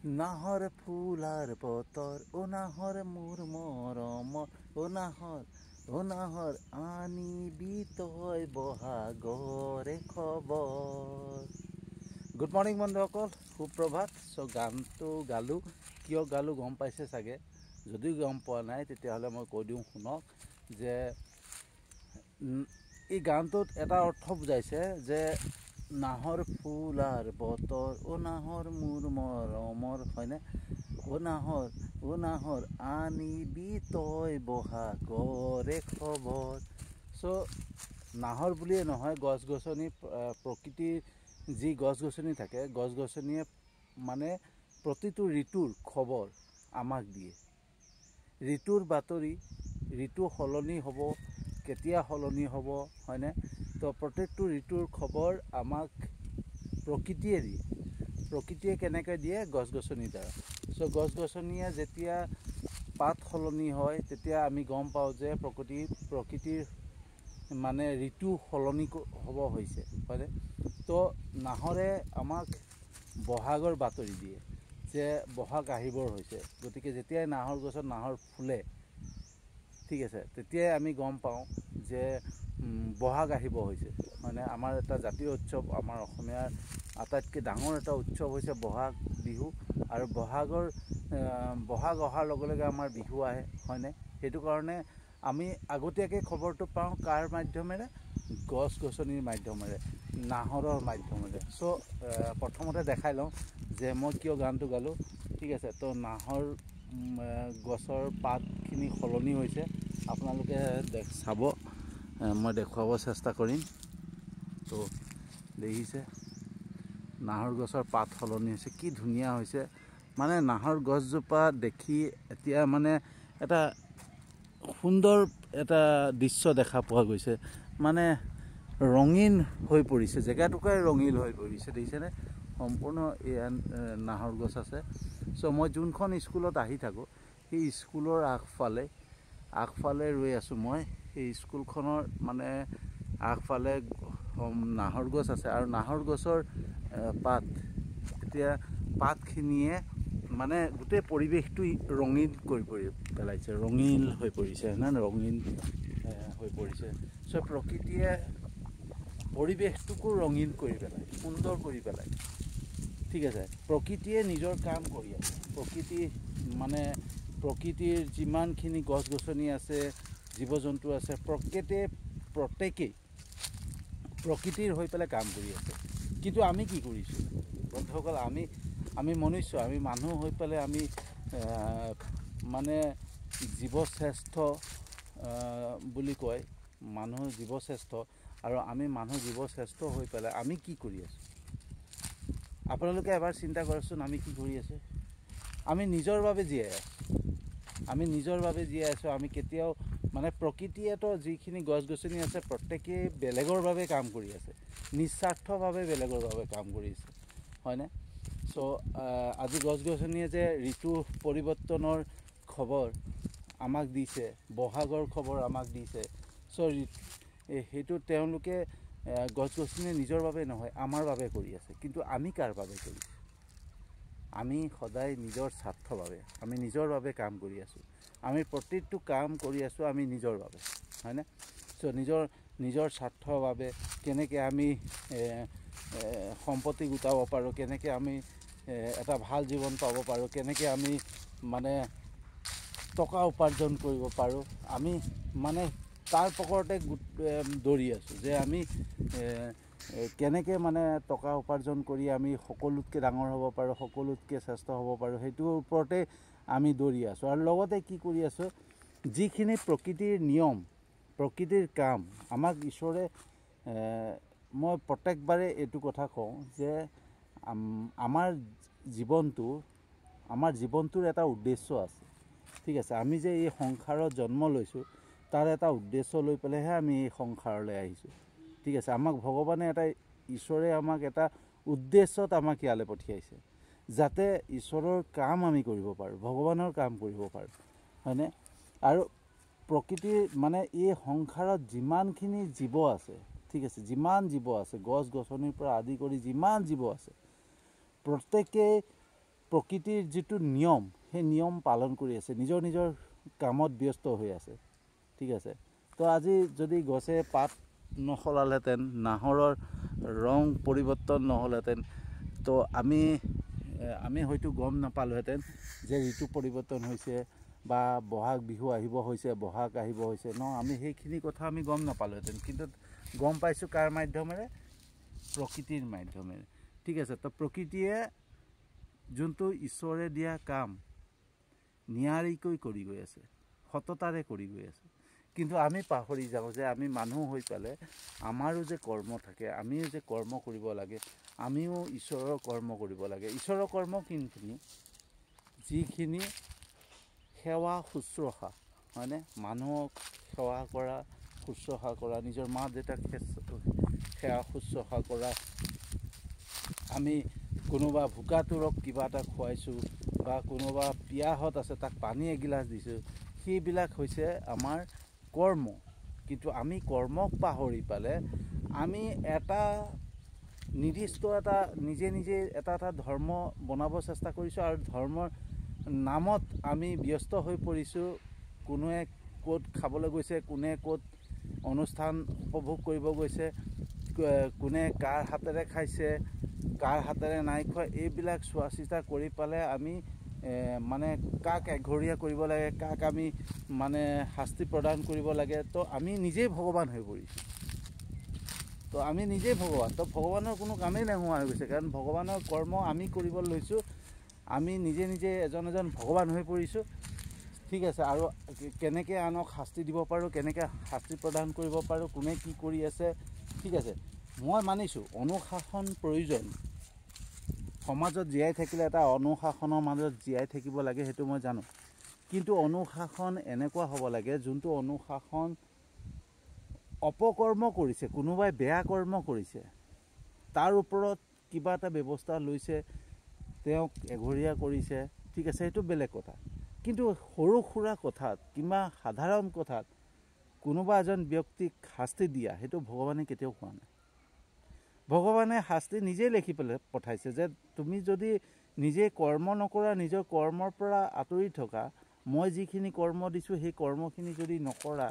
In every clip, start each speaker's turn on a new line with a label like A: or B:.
A: নাহৰ ফুলাৰ বতৰ অ নাহৰ মোৰ মৰমৰ অ নাহৰ আনিবি তই বহাগৰে খবৰ। গুড মৰ্নিং বন্ধুসকল, সুপ্ৰভাত। গানটো গালোঁ, কিয় গালোঁ গম পাইছে চাগে। যদিও গম পোৱা নাই তেতিয়াহ'লে মই কৈ দিওঁ শুনক যে এই গানটোত এটা অৰ্থ বুজাইছে যে নাহৰ ফুলাৰ বতৰ অ নাহৰ মোৰ মৰমৰ, হয়নে? অ নাহৰ আনিবি তই বহাগৰে খবৰ। নাহৰ বুলিয়ে নহয়, গছ গছনি, প্ৰকৃতিৰ যি গছ গছনি থাকে, গছ গছনিয়ে মানে প্ৰতিটো ঋতুৰ খবৰ আমাক দিয়ে। ঋতুৰ বাতৰি, ঋতু সলনি হ'ব, কেতিয়া সলনি হ'ব, হয়নে? তো প্ৰত্যেকটো ঋতুৰ খবৰ আমাক প্ৰকৃতিয়ে দিয়ে। প্ৰকৃতিয়ে কেনেকৈ দিয়ে? গছ গছনিৰ দ্বাৰা। গছ গছনিয়ে যেতিয়া পাত সলনি হয় তেতিয়া আমি গম পাওঁ যে প্ৰকৃতিৰ মানে ঋতু সলনি হ'ব হৈছে, হয়নে? তো নাহৰে আমাক বহাগৰ বাতৰি দিয়ে যে বহাগ আহিবৰ হৈছে। গতিকে যেতিয়াই নাহৰ গছত নাহৰ ফুলে, ঠিক আছে, তেতিয়াই আমি গম পাওঁ যে বহাগ আহিব হৈছে, মানে আমাৰ এটা জাতীয় উৎসৱ, আমাৰ অসমীয়াৰ আটাইতকৈ ডাঙৰ এটা উৎসৱ হৈছে বহাগ বিহু। আৰু বহাগ অহাৰ লগে লগে আমাৰ বিহু আহে, হয়নে? সেইটো কাৰণে আমি আগতীয়াকৈ খবৰটো পাওঁ কাৰ মাধ্যমেৰে? গছ গছনিৰ মাধ্যমেৰে, নাহৰৰ মাধ্যমেৰে। প্ৰথমতে দেখাই লওঁ যে মই কিয় গানটো গালোঁ, ঠিক আছে। তো নাহৰ গছৰ পাতখিনি সলনি হৈছে, আপোনালোকে চাব, মই দেখুৱাব চেষ্টা কৰিম। তো দেখিছে নাহৰ গছৰ পাত সলনি হৈছে, কি ধুনীয়া হৈছে। মানে নাহৰ গছজোপা দেখি এতিয়া মানে এটা সুন্দৰ এটা দৃশ্য দেখা পোৱা গৈছে, মানে ৰঙীন হৈ পৰিছে, জেগাটুকুৰাই ৰঙীন হৈ পৰিছে, দেখিছেনে? সম্পূৰ্ণ এয়া নাহৰ গছ আছে। মই যোনখন স্কুলত আহি থাকোঁ সেই স্কুলৰ আগফালে ৰৈ আছোঁ মই। সেই স্কুলখনৰ মানে আগফালে নাহৰ গছ আছে, আৰু নাহৰ গছৰ পাতখিনিয়ে মানে গোটেই পৰিৱেশটো ৰঙীন কৰি পেলাইছে, ৰঙীন হৈ পৰিছে, ৰঙীন হৈ পৰিছে। প্ৰকৃতিয়ে পৰিৱেশটোকো ৰঙীন কৰি পেলায়, সুন্দৰ কৰি পেলায়, ঠিক আছে। প্ৰকৃতিয়ে নিজৰ কাম কৰি আছে। প্ৰকৃতিৰ যিমানখিনি গছ গছনি আছে, জীৱ জন্তু আছে, প্ৰত্যেকেই প্ৰকৃতিৰ হৈ পেলাই কাম কৰি আছে। কিন্তু আমি কি কৰিছোঁ বন্ধুসকল? আমি মনুষ্য, আমি মানুহ হৈ পেলাই আমি মানে জীৱশ্ৰেষ্ঠ বুলি কয়, মানুহ জীৱশ্ৰেষ্ঠ। আৰু আমি মানুহ জীৱশ্ৰেষ্ঠ হৈ পেলাই আমি কি কৰি আছোঁ? আপোনালোকে এবাৰ চিন্তা কৰকচোন, আমি কি কৰি আছোঁ? আমি নিজৰ বাবে জীয়াই আছোঁ। আমি কেতিয়াও মানে প্ৰকৃতিয়েতো যিখিনি গছ গছনি আছে প্ৰত্যেকেই বেলেগৰ বাবে কাম কৰি আছে, নিস্বাৰ্থভাৱে বেলেগৰ বাবে কাম কৰি আছে, হয়নে? আজি গছ গছনিয়ে যে ঋতু পৰিৱৰ্তনৰ খবৰ আমাক দিছে, বহাগৰ খবৰ আমাক দিছে, সেইটো তেওঁলোকে গছ গছনিয়ে নিজৰ বাবে নহয়, আমাৰ বাবে কৰি আছে। কিন্তু আমি কাৰ বাবে কৰিছোঁ? আমি সদায় নিজৰ স্বাৰ্থৰ বাবে, আমি নিজৰ বাবে কাম কৰি আছোঁ। আমি প্ৰত্যেকটো কাম কৰি আছোঁ আমি নিজৰ বাবে, হয়নে? নিজৰ স্বাৰ্থৰ বাবে কেনেকৈ আমি সম্পত্তি গোটাব পাৰোঁ, কেনেকৈ আমি এটা ভাল জীৱন পাব পাৰোঁ, কেনেকৈ আমি মানে টকা উপাৰ্জন কৰিব পাৰোঁ, আমি মানে তাৰ পকৰতে দৌৰি আছোঁ যে আমি কেনেকৈ মানে টকা উপাৰ্জন কৰি আমি সকলোতকৈ ডাঙৰ হ'ব পাৰোঁ, সকলোতকৈ শ্ৰেষ্ঠ হ'ব পাৰোঁ, সেইটোৰ ওপৰতে আমি দৌৰি আছোঁ। আৰু লগতে কি কৰি আছোঁ? যিখিনি প্ৰকৃতিৰ নিয়ম, প্ৰকৃতিৰ কাম আমাক ঈশ্বৰে, মই প্ৰত্যেকবাৰে এইটো কথা কওঁ যে আমাৰ জীৱনটোৰ এটা উদ্দেশ্য আছে, ঠিক আছে। আমি যে এই সংসাৰত জন্ম লৈছোঁ তাৰ এটা উদ্দেশ্য লৈ পেলাইহে আমি এই সংসাৰলৈ আহিছোঁ, ঠিক আছে। ঈশ্বৰে আমাক এটা উদ্দেশ্যত আমাক ইয়ালৈ পঠিয়াইছে, যাতে ঈশ্বৰৰ কাম আমি কৰিব পাৰোঁ, ভগৱানৰ কাম কৰিব পাৰোঁ, হয়নে? আৰু প্ৰকৃতিৰ মানে এই সংসাৰত যিমানখিনি জীৱ আছে, ঠিক আছে, যিমান জীৱ আছে, গছ গছনিৰ পৰা আদি কৰি যিমান জীৱ আছে, প্ৰকৃতিৰ যিটো নিয়ম সেই নিয়ম পালন কৰি আছে, নিজৰ নিজৰ কামত ব্যস্ত হৈ আছে, ঠিক আছে। তো আজি যদি গছে পাত নসলালেহেঁতেন, নাহৰৰ ৰং পৰিৱৰ্তন নহ'লহেঁতেন, তো আমি হয়তো গম নাপালোহেঁতেন যে ঋতু পৰিৱৰ্তন হৈছে বা বহাগ বিহু আহিব হৈছে, বহাগ আহিব হৈছে ন, আমি সেইখিনি কথা আমি গম নাপালোহেঁতেন। কিন্তু গম পাইছোঁ কাৰ মাধ্যমেৰে? প্ৰকৃতিৰ মাধ্যমেৰে, ঠিক আছে। তো প্ৰকৃতিয়ে যোনটো ঈশ্বৰে দিয়া কাম নিয়াৰিকৈ কৰি গৈ আছে, সততাৰে কৰি গৈ আছে। কিন্তু আমি পাহৰি যাওঁ যে আমি মানুহ হৈ পেলাই আমাৰো যে কৰ্ম থাকে, আমিও যে কৰ্ম কৰিব লাগে, আমিও ঈশ্বৰৰ কৰ্ম কৰিব লাগে। ঈশ্বৰৰ কৰ্ম কিখিনি? যিখিনি সেৱা শুশ্ৰূষা, হয়নে? মানুহক সেৱা কৰা, শুশ্ৰূষা কৰা, নিজৰ মা দেউতাক সেৱা শুশ্ৰূষা কৰা, আমি কোনোবা ভোকাতুৰক কিবা এটা খুৱাইছোঁ বা কোনোবা পিয়াহত আছে তাক পানী এগিলাচ দিছোঁ, সেইবিলাক হৈছে আমাৰ কৰ্ম। কিন্তু আমি কৰ্মক পাহৰি পেলাই আমি এটা নিৰ্দিষ্ট এটা নিজে এটা ধৰ্ম বনাব চেষ্টা কৰিছোঁ, আৰু ধৰ্মৰ নামত আমি ব্যস্ত হৈ পৰিছোঁ। কোনোৱে ক'ত খাবলৈ গৈছে, কোনে ক'ত অনুষ্ঠান উপভোগ কৰিব গৈছে, কোনে কাৰ হাতেৰে খাইছে, কাৰ হাতেৰে নাই খোৱা, এইবিলাক চোৱা চিতা কৰি পেলাই আমি মানে কাক এঘৰীয়া কৰিব লাগে, কাক আমি মানে শাস্তি প্ৰদান কৰিব লাগে, তো আমি নিজেই ভগৱান হৈ পৰিছোঁ। তো আমি নিজেই ভগৱান, তো ভগৱানৰ কোনো কামেই নোহোৱা হৈ গৈছে, কাৰণ ভগৱানৰ কৰ্ম আমি কৰিব লৈছোঁ, আমি নিজে এজন ভগৱান হৈ পৰিছোঁ, ঠিক আছে। আৰু কেনেকৈ আনক শাস্তি দিব পাৰোঁ, কেনেকৈ শাস্তি প্ৰদান কৰিব পাৰোঁ, কোনে কি কৰি আছে, ঠিক আছে। মই মানিছোঁ অনুশাসন প্ৰয়োজন, সমাজত জীয়াই থাকিলে এটা অনুশাসনৰ মাজত জীয়াই থাকিব লাগে, সেইটো মই জানো। কিন্তু অনুশাসন এনেকুৱা হ'ব লাগে যোনটো অনুশাসন অপকৰ্ম কৰিছে, কোনোবাই বেয়া কৰ্ম কৰিছে, তাৰ ওপৰত কিবা এটা ব্যৱস্থা লৈছে, তেওঁক এঘৰীয়া কৰিছে, ঠিক আছে, সেইটো বেলেগ কথা। কিন্তু সৰু সুৰা কথাত কিংবা সাধাৰণ কথাত কোনোবা এজন ব্যক্তিক শাস্তি দিয়া, সেইটো ভগৱানে কেতিয়াও কোৱা নাই। ভগৱানে শাস্তি নিজেই লিখি পেলাই পঠাইছে যে তুমি যদি নিজে কৰ্ম নকৰা, নিজৰ কৰ্মৰ পৰা আঁতৰি থকা, মই যিখিনি কৰ্ম দিছোঁ সেই কৰ্মখিনি যদি নকৰা,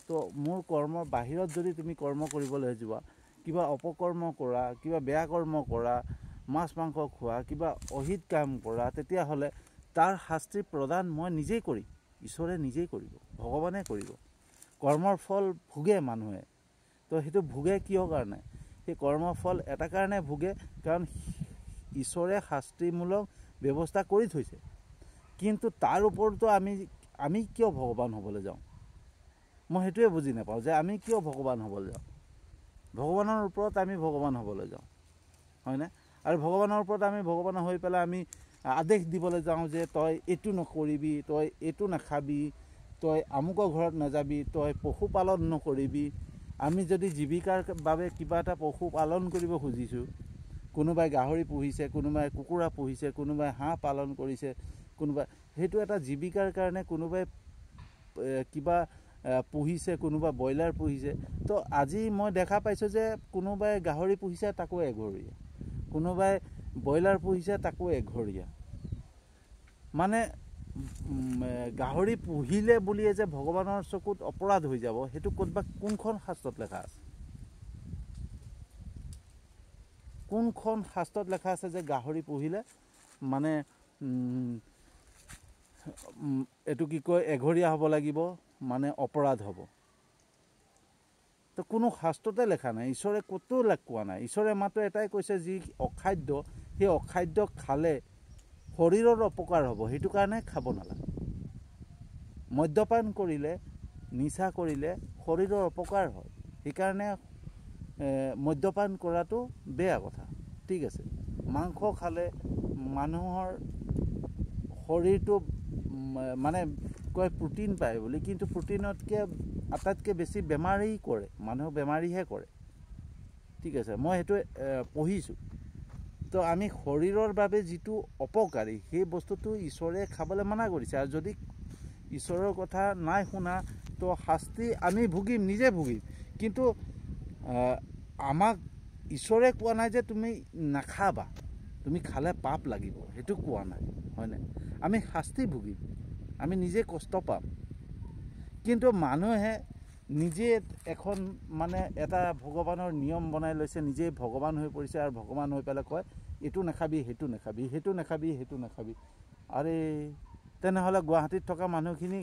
A: তো মোৰ কৰ্মৰ বাহিৰত যদি তুমি কৰ্ম কৰিবলৈ যোৱা, কিবা অপকৰ্ম কৰা, কিবা বেয়া কৰ্ম কৰা, মাছ মাংস খোৱা, কিবা অহিত কাম কৰা, তেতিয়াহ'লে তাৰ শাস্তি প্ৰদান মই নিজেই কৰিম, ঈশ্বৰে নিজেই কৰিব, ভগৱানে কৰিব। কৰ্মৰ ফল ভোগে মানুহে, তো সেইটো ভোগে কিয় কাৰণে? সেই কৰ্মফল এটা কাৰণে ভোগে, কাৰণ ঈশ্বৰে শাস্তিমূলক ব্যৱস্থা কৰি থৈছে। কিন্তু তাৰ ওপৰতো আমি কিয় ভগৱান হ'বলৈ যাওঁ? মই সেইটোৱে বুজি নাপাওঁ যে আমি কিয় ভগৱান হ'বলৈ যাওঁ। ভগৱানৰ ওপৰত আমি ভগৱান হ'বলৈ যাওঁ, হয়নে? আৰু ভগৱানৰ ওপৰত আমি ভগৱান হৈ পেলাই আমি আদেশ দিবলৈ যাওঁ যে তই এইটো নকৰিবি, তই এইটো নাখাবি, তই আমুকৰ ঘৰত নাযাবি, তই পশুপালন নকৰিবি। আমি যদি জীৱিকাৰ বাবে কিবা এটা পশুপালন কৰিব খুজিছোঁ, কোনোবাই গাহৰি পুহিছে, কোনোবাই কুকুৰা পুহিছে, কোনোবাই হাঁহ পালন কৰিছে, কোনোবাই সেইটো এটা জীৱিকাৰ কাৰণে কোনোবাই কিবা পুহিছে, কোনোবাই ব্ৰইলাৰ পুহিছে। তো আজি মই দেখা পাইছোঁ যে কোনোবাই গাহৰি পুহিছে তাকো এঘৰীয়া, কোনোবাই ব্ৰইলাৰ পুহিছে তাকো এঘৰীয়া। মানে গাহৰি পুহিলে বুলিয়ে যে ভগৱানৰ চকুত অপৰাধ হৈ যাব, সেইটো ক'তবা কোনখন শাস্ত্ৰত লেখা আছে? কোনখন শাস্ত্ৰত লেখা আছে যে গাহৰি পুহিলে মানে এইটো কি কয় এঘৰীয়া হ'ব লাগিব, মানে অপৰাধ হ'ব? তো কোনো শাস্ত্ৰতে লেখা নাই, ঈশ্বৰে ক'তো কোৱা নাই। ঈশ্বৰে মাত্ৰ এটাই কৈছে, যি অখাদ্য সেই অখাদ্য খালে শৰীৰৰ অপকাৰ হ'ব, সেইটো কাৰণে খাব নালাগে। মদ্যপান কৰিলে, নিচা কৰিলে শৰীৰৰ অপকাৰ হয়, সেইকাৰণে মদ্যপান কৰাটো বেয়া কথা, ঠিক আছে। মাংস খালে মানুহৰ শৰীৰটো মানে কয় প্ৰটিন পায় বুলি, কিন্তু প্ৰটিনতকৈ আটাইতকৈ বেছি বেমাৰী কৰে, মানুহক বেমাৰীহে কৰে, ঠিক আছে। মই সেইটো পঢ়িছোঁ। তো আমি শৰীৰৰ বাবে যিটো অপকাৰী সেই বস্তুটো ঈশ্বৰে খাবলৈ মানা কৰিছে। আৰু যদি ঈশ্বৰৰ কথা নাই শুনা, তো শাস্তি আমি ভুগিম, নিজে ভুগিম। কিন্তু আমাক ঈশ্বৰে কোৱা নাই যে তুমি নাখাবা, তুমি খালে পাপ লাগিব সেইটো কোৱা নাই হয়নে আমি শাস্তি ভুগিম আমি নিজে কষ্ট পাম কিন্তু মানুহে নিজে এখন মানে এটা ভগৱানৰ নিয়ম বনাই লৈছে নিজে ভগৱান হৈ পৰিছে আৰু ভগৱান হৈ পেলাই কয় এইটো নাখাবি সেইটো নাখাবি সেইটো নাখাবি সেইটো নাখাবি আৰে তেনেহ'লে গুৱাহাটীত থকা মানুহখিনি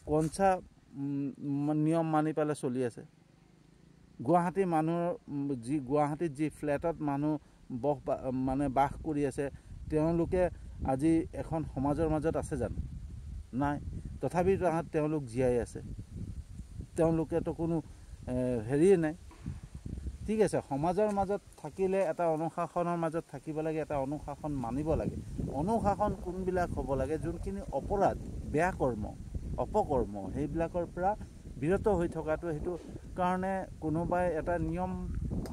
A: কনচা নিয়ম মানি পেলাই চলি আছে গুৱাহাটীৰ মানুহ গুৱাহাটীত যি ফ্লেটত মানুহ মানে বাস কৰি আছে তেওঁলোকে আজি এখন সমাজৰ মাজত আছে জানো নাই তথাপি তেওঁলোক জীয়াই আছে তেওঁলোকেতো কোনো হেৰিয়ে নাই ঠিক আছে সমাজৰ মাজত থাকিলে এটা অনুশাসনৰ মাজত থাকিব লাগে এটা অনুশাসন মানিব লাগে অনুশাসন কোনবিলাক হ'ব লাগে যোনখিনি অপৰাধ বেয়া কৰ্ম অপকৰ্ম সেইবিলাকৰ পৰা বিৰত হৈ থকাটো সেইটো কাৰণে কোনোবাই এটা নিয়ম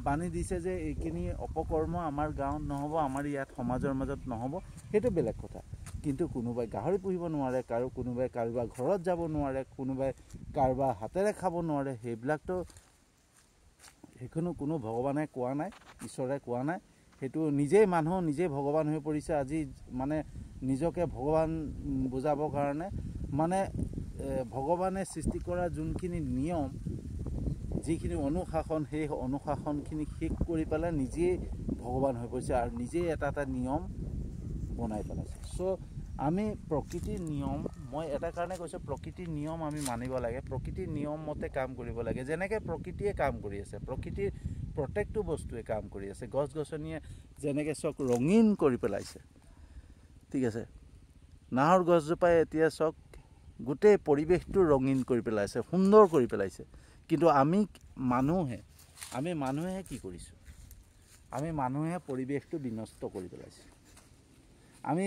A: বানি দিছে যে এইখিনি অপকৰ্ম আমাৰ গাঁৱত নহ'ব আমাৰ ইয়াত সমাজৰ মাজত নহ'ব সেইটো বেলেগ কথা কিন্তু কোনোবাই গাহৰি পুহিব নোৱাৰে কোনোবাই কাৰোবাৰ ঘৰত যাব নোৱাৰে কোনোবাই কাৰোবাৰ হাতেৰে খাব নোৱাৰে সেইবিলাকতো সেইখনো কোনো ভগৱানে কোৱা নাই ঈশ্বৰে কোৱা নাই সেইটো নিজেই মানুহ নিজেই ভগৱান হৈ পৰিছে আজি মানে নিজকে ভগৱান বুজাবৰ কাৰণে মানে ভগৱানে সৃষ্টি কৰা যোনখিনি নিয়ম যিখিনি অনুশাসন সেই অনুশাসনখিনি শেষ কৰি পেলাই নিজেই ভগৱান হৈ পৰিছে আৰু নিজেই এটা এটা নিয়ম বনাই পেলাইছে চ' আমি প্ৰকৃতিৰ নিয়ম মই এটা কাৰণে কৈছোঁ প্ৰকৃতিৰ নিয়ম আমি মানিব লাগে প্ৰকৃতিৰ নিয়ম মতে কাম কৰিব লাগে যেনেকৈ প্ৰকৃতিয়ে কাম কৰি আছে প্ৰকৃতিৰ প্ৰত্যেকটো বস্তুৱে কাম কৰি আছে গছ গছনিয়ে যেনেকৈ চক ৰঙীন কৰি পেলাইছে ঠিক আছে নাহৰ গছজোপাই এতিয়া চক গোটেই পৰিৱেশটো ৰঙীন কৰি পেলাইছে সুন্দৰ কৰি পেলাইছে কিন্তু আমি মানুহে কি কৰিছোঁ আমি মানুহে পৰিৱেশটো বিনষ্ট কৰি পেলাইছোঁ আমি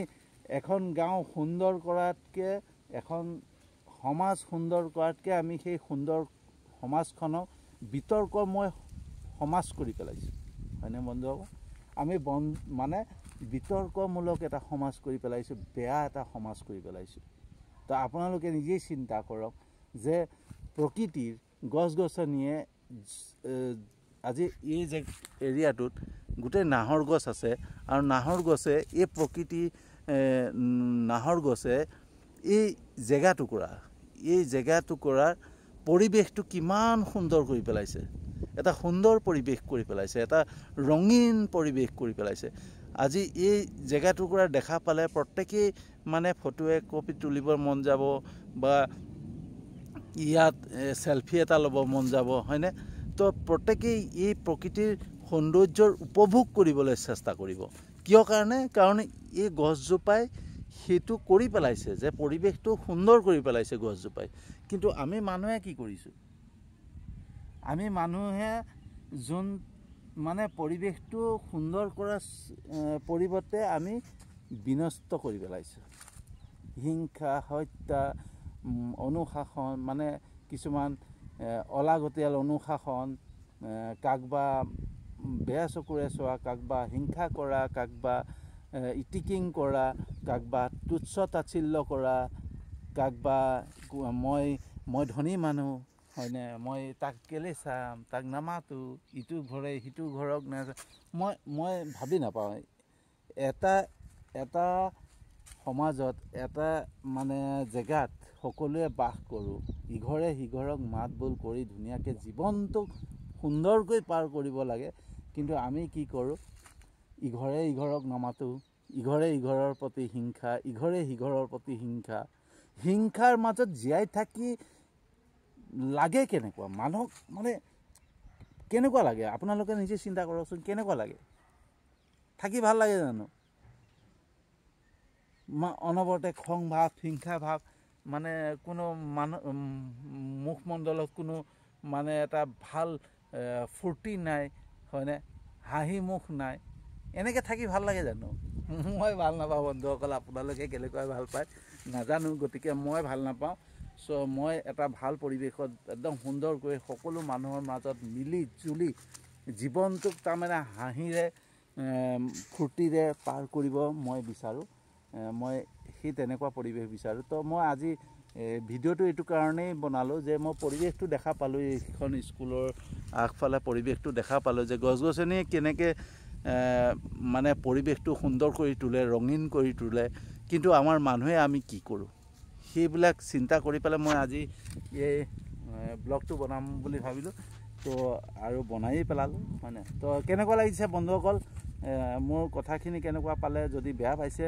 A: এখন গাঁও সুন্দৰ কৰাতকৈ এখন সমাজ সুন্দৰ কৰাতকৈ আমি সেই সুন্দৰ সমাজখনক বিতৰ্কময় সমাজ কৰি পেলাইছোঁ হয়নে বন্ধুসকল আমি মানে বিতৰ্কমূলক এটা সমাজ কৰি পেলাইছোঁ বেয়া এটা সমাজ কৰি পেলাইছোঁ তো আপোনালোকে নিজেই চিন্তা কৰক যে প্ৰকৃতিৰ গছ গছনিয়ে আজি এই যে এৰিয়াটোত গোটেই নাহৰ গছ আছে আৰু নাহৰ গছে এই প্ৰকৃতি নাহৰ গছে এই জেগাটুকুৰাৰ পৰিৱেশটো কিমান সুন্দৰ কৰি পেলাইছে এটা সুন্দৰ পৰিৱেশ কৰি পেলাইছে এটা ৰঙীন পৰিৱেশ কৰি পেলাইছে আজি এই জেগাটুকুৰা দেখা পালে প্ৰত্যেকেই মানে ফটো কপি তুলিবৰ মন যাব বা ইয়াত সেলফি এটা ল'ব মন যাব হয়নে তো প্ৰত্যেকেই এই প্ৰকৃতিৰ সৌন্দৰ্যৰ উপভোগ কৰিবলৈ চেষ্টা কৰিব কিয় কাৰণ এই গছজোপাই সেইটো কৰি পেলাইছে যে পৰিৱেশটো সুন্দৰ কৰি পেলাইছে গছজোপাই কিন্তু আমি মানুহে কি কৰিছোঁ আমি মানুহে যোন মানে পৰিৱেশটো সুন্দৰ কৰাৰ পৰিৱৰ্তে আমি বিনষ্ট কৰি পেলাইছোঁ হিংসা হত্যা অনুশাসন মানে কিছুমান অলাগতিয়াল অনুশাসন কাকবা বেয়া চকুৰে চোৱা কাকবা হিংসা কৰা কাকবা ইটিকিং কৰা কাকবা তুচ্ছ তাচ্ছিল্য কৰা কাকবা মই ধনী মানুহ হয়নে মই তাক কেলে চাম তাক নামাতো ইটো ঘৰে সিটো ঘৰক মই ভাবি নাপাওঁ এটা সমাজত এটা মানে জেগাত সকলোৱে বাস কৰোঁ ইঘৰে সিঘৰক মাত বোল কৰি ধুনীয়াকৈ জীৱনটোক সুন্দৰকৈ পাৰ কৰিব লাগে কিন্তু আমি কি কৰোঁ ইঘৰে ইঘৰক নামাতো ইঘৰে ইঘৰৰ প্ৰতি হিংসাৰ মাজত জীয়াই থাকি লাগে কেনেকুৱা মানুহক মানে কেনেকুৱা লাগে আপোনালোকে নিজে চিন্তা কৰকচোন কেনেকুৱা লাগে থাকি ভাল লাগে জানো অনবৰতে খং ভাৱ হিংসা ভাৱ মানে কোনো মানুহ মুখমণ্ডলত কোনো মানে এটা ভাল ফূৰ্তি নাই হয়নে হাঁহি মুখ নাই এনেকৈ থাকি ভাল লাগে জানো মই ভাল নাপাওঁ বন্ধুসকল আপোনালোকে কেনেকৈ ভাল পায় নাজানো গতিকে মই ভাল নাপাওঁ চ' মই এটা ভাল পৰিৱেশত একদম সুন্দৰকৈ সকলো মানুহৰ মাজত মিলি জুলি জীৱনটোক তাৰমানে হাঁহিৰে ফূৰ্তিৰে পাৰ কৰিব মই বিচাৰোঁ মই সেই তেনেকুৱা পৰিৱেশ বিচাৰোঁ তো মই আজি ভিডিঅ'টো এইটো কাৰণেই বনালোঁ যে মই পৰিৱেশটো দেখা পালোঁ এইখন স্কুলৰ আগফালে পৰিৱেশটো দেখা পালোঁ যে গছ গছনিয়ে কেনেকৈ মানে পৰিৱেশটো সুন্দৰ কৰি তোলে, ৰঙীন কৰি তোলে, কিন্তু আমাৰ মানুহে আমি কি কৰোঁ সেইবিলাক চিন্তা কৰি পেলাই মই আজি এই ব্লগটো বনাম বুলি ভাবিলোঁ। তো আৰু বনায়েই পেলালোঁ, হয়নে? তো কেনেকুৱা লাগিছে বন্ধুসকল, মোৰ কথাখিনি কেনেকুৱা পালে? যদি বেয়া পাইছে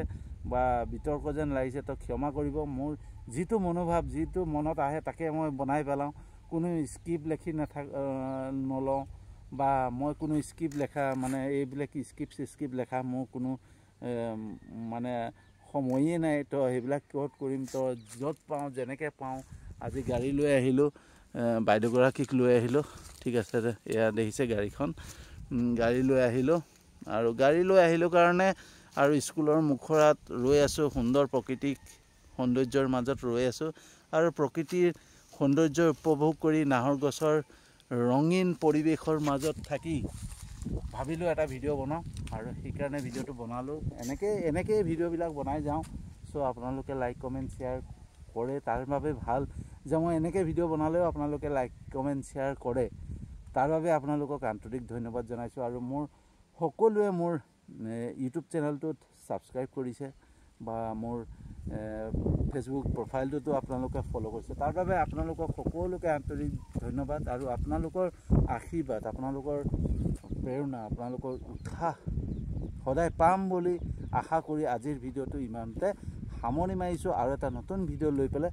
A: বা বিতৰ্ক যেন লাগিছে তো ক্ষমা কৰিব। মোৰ যিটো মনোভাৱ, যিটো মনত আহে তাকে মই বনাই পেলাওঁ। কোনো স্ক্ৰিপ্ট লেখি নলওঁ বা মই কোনো স্ক্ৰিপ্ট লেখা মানে এইবিলাক স্ক্ৰিপ্ট লেখা মোৰ কোনো মানে সময়েই নাই। তো সেইবিলাক ক'ত কৰিম? তো য'ত পাওঁ যেনেকৈ পাওঁ, আজি গাড়ী লৈ আহিলোঁ, বাইদেউগৰাকীক লৈ আহিলোঁ, ঠিক আছে। এয়া দেখিছে গাড়ীখন, গাড়ী লৈ আহিলোঁ। আৰু গাড়ী লৈ আহিলোঁ কাৰণে আৰু স্কুলৰ মুখৰাত ৰৈ আছোঁ, সুন্দৰ প্ৰাকৃতিক সৌন্দৰ্যৰ মাজত ৰৈ আছোঁ আৰু প্ৰকৃতিৰ সৌন্দৰ্য উপভোগ কৰি নাহৰ গছৰ ৰঙীন পৰিৱেশৰ মাজত থাকি ভাবিলোঁ এটা ভিডিঅ' বনাওঁ, আৰু সেইকাৰণে ভিডিঅ'টো বনালোঁ। এনেকেই ভিডিঅ'বিলাক বনাই যাওঁ। চ' আপোনালোকে লাইক কমেণ্ট শ্বেয়াৰ কৰে, তাৰ বাবে ভাল যে মই এনেকৈ ভিডিঅ' বনালেও আপোনালোকে লাইক কমেণ্ট শ্বেয়াৰ কৰে। তাৰ বাবে আপোনালোকক আন্তৰিক ধন্যবাদ জনাইছোঁ। আৰু মোৰ সকলোৱে মোৰ ইউটিউব চেনেলটোত ছাবস্ক্ৰাইব কৰিছে বা মোৰ ফেচবুক প্ৰফাইলটোতো আপোনালোকে ফ'ল' কৰিছে, তাৰ বাবে আপোনালোকক সকলোকে আন্তৰিক ধন্যবাদ। আৰু আপোনালোকৰ আশীৰ্বাদ, আপোনালোকৰ প্ৰেৰণা, আপোনালোকৰ উৎসাহ সদায় পাম বুলি আশা কৰি আজিৰ ভিডিঅ'টো ইমানতে সামৰণি মাৰিছোঁ। আৰু এটা নতুন ভিডিঅ' লৈ পেলাই